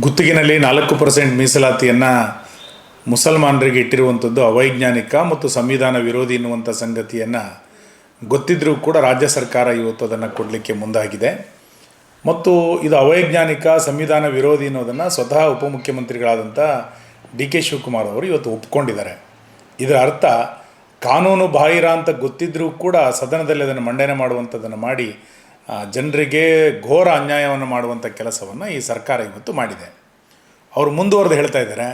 ಗುತ್ತಿಗೆನಲ್ಲಿ 4% ಮೀಸಲಾತಿಯನ್ನು ಮುಸಲ್ಮಾನರಿಗೆ ಇಟ್ಟಿರುವಂಥದ್ದು ಅವೈಜ್ಞಾನಿಕ ಮತ್ತು ಸಂವಿಧಾನ ವಿರೋಧಿ ಎನ್ನುವಂಥ ಸಂಗತಿಯನ್ನು ಗೊತ್ತಿದ್ದರೂ ಕೂಡ ರಾಜ್ಯ ಸರ್ಕಾರ ಇವತ್ತು ಅದನ್ನು ಕೊಡಲಿಕ್ಕೆ ಮುಂದಾಗಿದೆ. ಮತ್ತು ಇದು ಅವೈಜ್ಞಾನಿಕ ಸಂವಿಧಾನ ವಿರೋಧಿ ಅನ್ನೋದನ್ನು ಸ್ವತಃ ಉಪಮುಖ್ಯಮಂತ್ರಿಗಳಾದಂಥ ಡಿ ಕೆ ಶಿವಕುಮಾರ್ ಅವರು ಇವತ್ತು ಒಪ್ಕೊಂಡಿದ್ದಾರೆ. ಇದರ ಅರ್ಥ ಕಾನೂನು ಬಾಹಿರ ಅಂತ ಗೊತ್ತಿದ್ದರೂ ಕೂಡ ಸದನದಲ್ಲಿ ಅದನ್ನು ಮಂಡನೆ ಮಾಡುವಂಥದ್ದನ್ನು ಮಾಡಿ ಜನರಿಗೆ ಘೋರ ಅನ್ಯಾಯವನ್ನು ಮಾಡುವಂಥ ಕೆಲಸವನ್ನು ಈ ಸರ್ಕಾರ ಇವತ್ತು ಮಾಡಿದೆ. ಅವರು ಮುಂದುವರೆದು ಹೇಳ್ತಾ ಇದ್ದಾರೆ,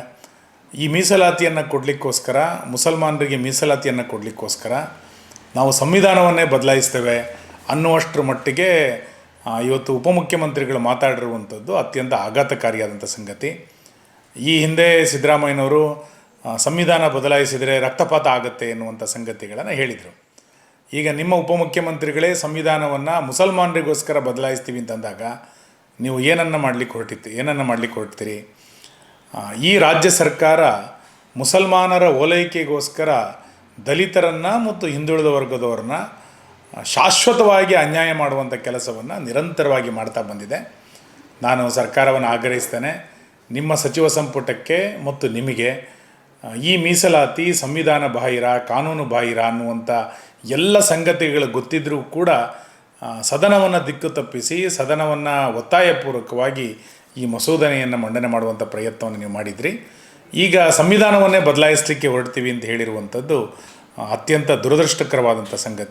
ಈ ಮೀಸಲಾತಿಯನ್ನು ಕೊಡಲಿಕ್ಕೋಸ್ಕರ, ಮುಸಲ್ಮಾನರಿಗೆ ಮೀಸಲಾತಿಯನ್ನು ಕೊಡಲಿಕ್ಕೋಸ್ಕರ ನಾವು ಸಂವಿಧಾನವನ್ನೇ ಬದಲಾಯಿಸ್ತೇವೆ ಅನ್ನುವಷ್ಟರ ಮಟ್ಟಿಗೆ ಇವತ್ತು ಉಪಮುಖ್ಯಮಂತ್ರಿಗಳು ಮಾತಾಡಿರುವಂಥದ್ದು ಅತ್ಯಂತ ಆಘಾತಕಾರಿಯಾದಂಥ ಸಂಗತಿ. ಈ ಹಿಂದೆ ಸಿದ್ದರಾಮಯ್ಯನವರು ಸಂವಿಧಾನ ಬದಲಾಯಿಸಿದರೆ ರಕ್ತಪಾತ ಆಗುತ್ತೆ ಎನ್ನುವಂಥ ಸಂಗತಿಗಳನ್ನು ಹೇಳಿದರು. ಈಗ ನಿಮ್ಮ ಉಪಮುಖ್ಯಮಂತ್ರಿಗಳೇ ಸಂವಿಧಾನವನ್ನು ಮುಸಲ್ಮಾನರಿಗೋಸ್ಕರ ಬದಲಾಯಿಸ್ತೀವಿ ಅಂತಂದಾಗ ನೀವು ಏನನ್ನು ಮಾಡಲಿಕ್ಕೆ ಹೊರಡ್ತೀರಿ? ಈ ರಾಜ್ಯ ಸರ್ಕಾರ ಮುಸಲ್ಮಾನರ ಓಲೈಕೆಗೋಸ್ಕರ ದಲಿತರನ್ನು ಮತ್ತು ಹಿಂದುಳಿದ ವರ್ಗದವರನ್ನ ಶಾಶ್ವತವಾಗಿ ಅನ್ಯಾಯ ಮಾಡುವಂಥ ಕೆಲಸವನ್ನು ನಿರಂತರವಾಗಿ ಮಾಡ್ತಾ ಬಂದಿದೆ. ನಾನು ಸರ್ಕಾರವನ್ನು ಆಗ್ರಹಿಸ್ತೇನೆ, ನಿಮ್ಮ ಸಚಿವ ಸಂಪುಟಕ್ಕೆ ಮತ್ತು ನಿಮಗೆ ಈ ಮೀಸಲಾತಿ ಸಂವಿಧಾನ ಬಾಹಿರ, ಕಾನೂನು ಬಾಹಿರ ಅನ್ನುವಂಥ ಎಲ್ಲ ಸಂಗತಿಗಳು ಗೊತ್ತಿದ್ದರೂ ಕೂಡ ಸದನವನ್ನು ದಿಕ್ಕು ತಪ್ಪಿಸಿ ಸದನವನ್ನು ಒತ್ತಾಯಪೂರ್ವಕವಾಗಿ ಈ ಮಸೂದನೆಯನ್ನು ಮಂಡನೆ ಮಾಡುವಂಥ ಪ್ರಯತ್ನವನ್ನು ನೀವು ಮಾಡಿದ್ರಿ. ಈಗ ಸಂವಿಧಾನವನ್ನೇ ಬದಲಾಯಿಸಲಿಕ್ಕೆ ಹೊರಡ್ತೀವಿ ಅಂತ ಹೇಳಿರುವಂಥದ್ದು ಅತ್ಯಂತ ದುರದೃಷ್ಟಕರವಾದಂಥ ಸಂಗತಿ.